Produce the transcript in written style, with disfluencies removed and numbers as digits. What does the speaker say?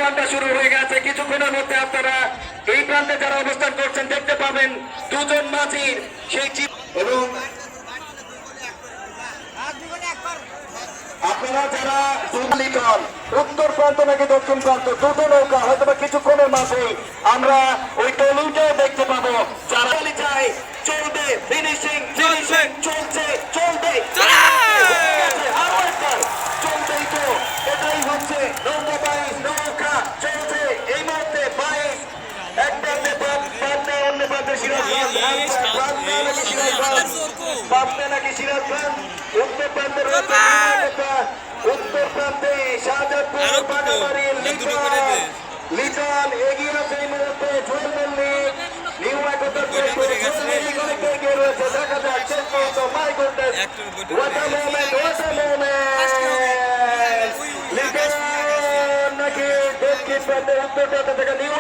টানটা শুরু হয়ে গেছে। কিছুক্ষণের মধ্যে আপনারা এই প্রান্তে যারা অবস্থান করছেন দেখতে পাবেন দুজন মাঝির সেই এবং আপনারা যারা লিটন উত্তর প্রান্ত নাকি দক্ষিণ প্রান্ত দুটো নৌকা হয়তো বা কিছুক্ষণের মাঝে আমরা ওই টলিটাও দেখতে পাবো। যারা চাই চলবে, ফিনিশিং ফিনিশিং চলছে চলবে আরো একবার চলবেই তো। এটাই হচ্ছে নৌকা 22 নৌকা চলছে এই মুহূর্তে 22 এক প্রান্তে পাবনা অন্য প্রান্তে সিরাজগঞ্জ পাবনা নাকি সিরাজগঞ্জ উত্তর প্রান্তে উত্তর প্রান্তে শাহজাদপুর পানামারি লিটন এগিয়ে আছে এই মুহূর্তে জুয়েল মল্লিক নিউ একতার এগিয়ে রয়েছে। দেখা যাক শেষ পর্যন্ত my goodness what a moment Liton নাকি দক্ষিণ প্রান্তে উত্তর প্রান্ত থেকে নিউ